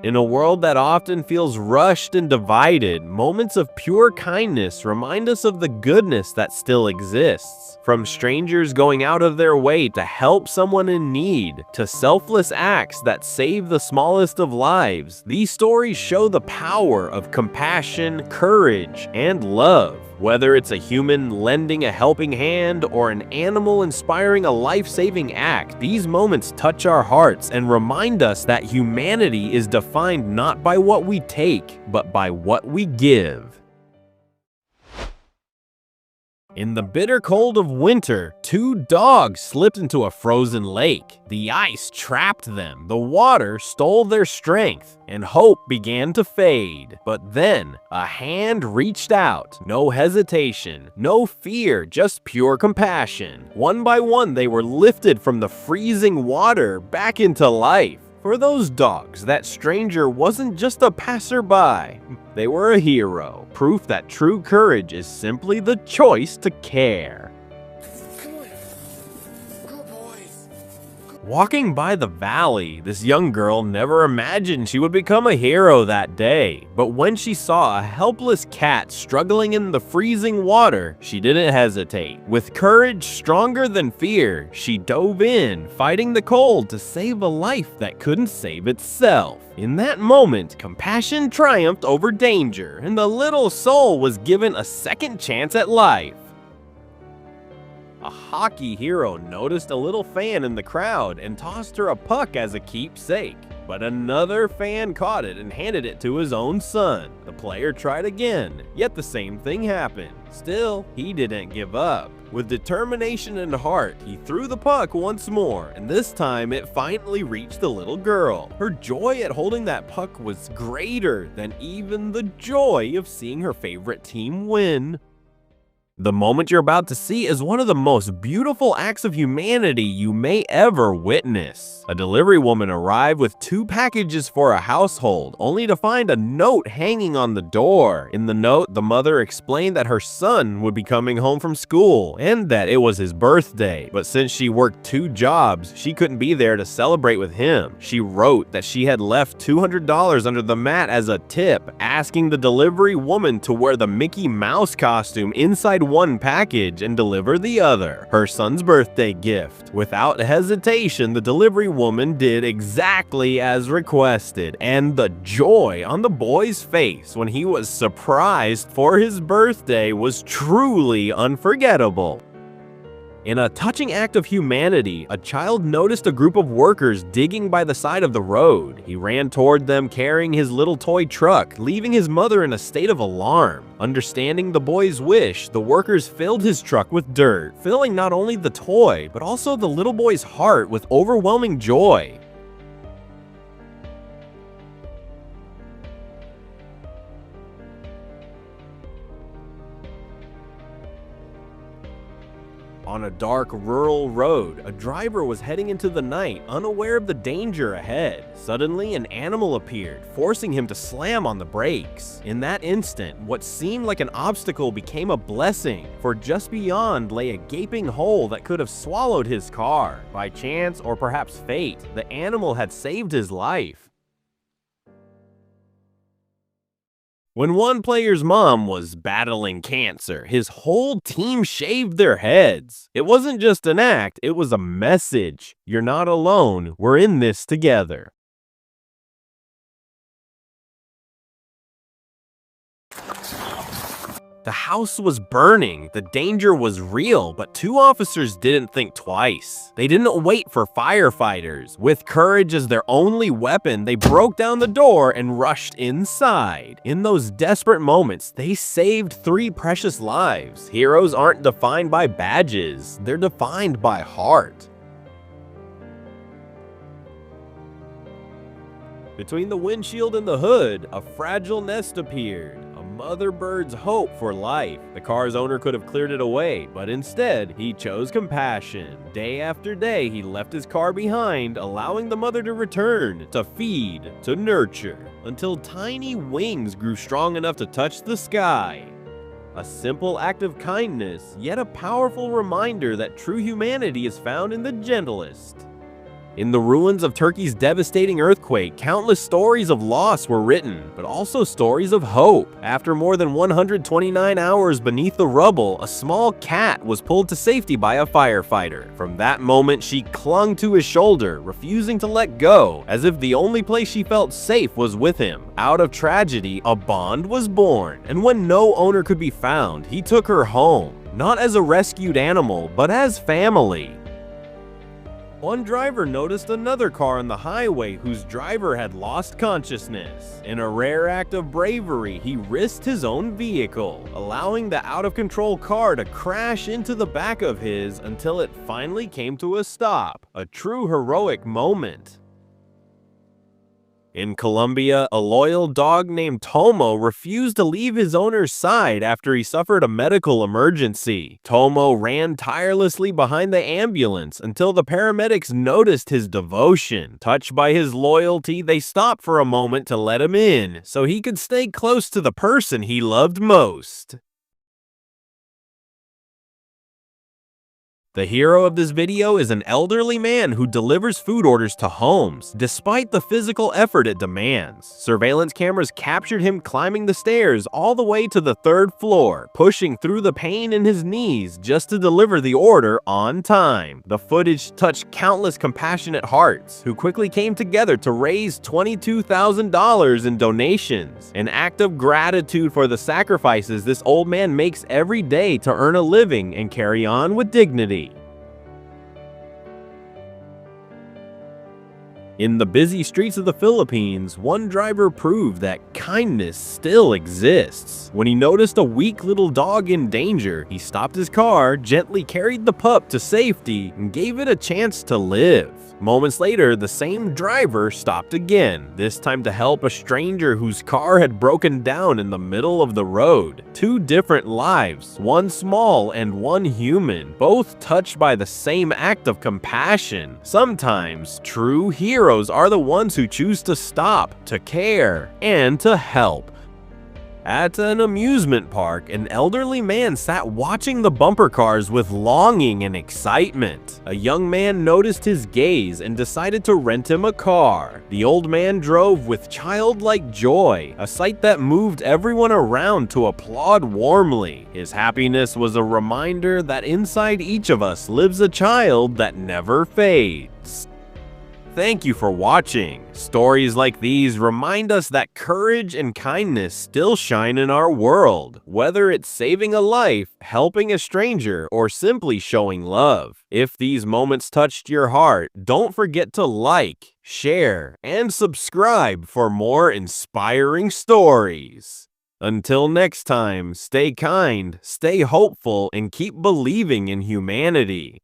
In a world that often feels rushed and divided, moments of pure kindness remind us of the goodness that still exists. From strangers going out of their way to help someone in need, to selfless acts that save the smallest of lives, these stories show the power of compassion, courage, and love. Whether it's a human lending a helping hand or an animal inspiring a life-saving act, these moments touch our hearts and remind us that humanity is defined not by what we take, but by what we give. In the bitter cold of winter, two dogs slipped into a frozen lake. The ice trapped them, the water stole their strength, and hope began to fade. But then, a hand reached out. No hesitation, no fear, just pure compassion. One by one, they were lifted from the freezing water back into life. For those dogs, that stranger wasn't just a passerby. They were a hero, proof that true courage is simply the choice to care. Walking by the valley, this young girl never imagined she would become a hero that day. But when she saw a helpless cat struggling in the freezing water, she didn't hesitate. With courage stronger than fear, she dove in, fighting the cold to save a life that couldn't save itself. In that moment, compassion triumphed over danger, and the little soul was given a second chance at life. A hockey hero noticed a little fan in the crowd and tossed her a puck as a keepsake. But another fan caught it and handed it to his own son. The player tried again, yet the same thing happened. Still, he didn't give up. With determination and heart, he threw the puck once more, and this time it finally reached the little girl. Her joy at holding that puck was greater than even the joy of seeing her favorite team win. The moment you're about to see is one of the most beautiful acts of humanity you may ever witness. A delivery woman arrived with 2 packages for a household, only to find a note hanging on the door. In the note, the mother explained that her son would be coming home from school and that it was his birthday. But since she worked 2 jobs, she couldn't be there to celebrate with him. She wrote that she had left $200 under the mat as a tip, asking the delivery woman to wear the Mickey Mouse costume inside one package and deliver the other, her son's birthday gift. Without hesitation, the delivery woman did exactly as requested, and the joy on the boy's face when he was surprised for his birthday was truly unforgettable. In a touching act of humanity, a child noticed a group of workers digging by the side of the road. He ran toward them carrying his little toy truck, leaving his mother in a state of alarm. Understanding the boy's wish, the workers filled his truck with dirt, filling not only the toy, but also the little boy's heart with overwhelming joy. On a dark rural road, a driver was heading into the night, unaware of the danger ahead. Suddenly, an animal appeared, forcing him to slam on the brakes. In that instant, what seemed like an obstacle became a blessing, for just beyond lay a gaping hole that could have swallowed his car. By chance, or perhaps fate, the animal had saved his life. When one player's mom was battling cancer, his whole team shaved their heads. It wasn't just an act, it was a message. You're not alone, we're in this together. The house was burning, the danger was real, but 2 officers didn't think twice. They didn't wait for firefighters. With courage as their only weapon, they broke down the door and rushed inside. In those desperate moments, they saved 3 precious lives. Heroes aren't defined by badges, they're defined by heart. Between the windshield and the hood, a fragile nest appeared. A mother bird's hope for life. The car's owner could have cleared it away, but instead, he chose compassion. Day after day, he left his car behind, allowing the mother to return, to feed, to nurture, until tiny wings grew strong enough to touch the sky. A simple act of kindness, yet a powerful reminder that true humanity is found in the gentlest. In the ruins of Turkey's devastating earthquake, countless stories of loss were written, but also stories of hope. After more than 129 hours beneath the rubble, a small cat was pulled to safety by a firefighter. From that moment, she clung to his shoulder, refusing to let go, as if the only place she felt safe was with him. Out of tragedy, a bond was born, and when no owner could be found, he took her home, not as a rescued animal, but as family. One driver noticed another car on the highway whose driver had lost consciousness. In a rare act of bravery, he risked his own vehicle, allowing the out-of-control car to crash into the back of his until it finally came to a stop. A true heroic moment. In Colombia, a loyal dog named Tomo refused to leave his owner's side after he suffered a medical emergency. Tomo ran tirelessly behind the ambulance until the paramedics noticed his devotion. Touched by his loyalty, they stopped for a moment to let him in, so he could stay close to the person he loved most. The hero of this video is an elderly man who delivers food orders to homes, despite the physical effort it demands. Surveillance cameras captured him climbing the stairs all the way to the 3rd floor, pushing through the pain in his knees just to deliver the order on time. The footage touched countless compassionate hearts, who quickly came together to raise $22,000 in donations, an act of gratitude for the sacrifices this old man makes every day to earn a living and carry on with dignity. In the busy streets of the Philippines, one driver proved that kindness still exists. When he noticed a weak little dog in danger, he stopped his car, gently carried the pup to safety, and gave it a chance to live. Moments later, the same driver stopped again, this time to help a stranger whose car had broken down in the middle of the road. Two different lives, one small and one human, both touched by the same act of compassion. Sometimes, true heroes are the ones who choose to stop, to care, and to help. At an amusement park, an elderly man sat watching the bumper cars with longing and excitement. A young man noticed his gaze and decided to rent him a car. The old man drove with childlike joy, a sight that moved everyone around to applaud warmly. His happiness was a reminder that inside each of us lives a child that never fades. Thank you for watching. Stories like these remind us that courage and kindness still shine in our world, whether it's saving a life, helping a stranger, or simply showing love. If these moments touched your heart, don't forget to like, share, and subscribe for more inspiring stories. Until next time, stay kind, stay hopeful, and keep believing in humanity.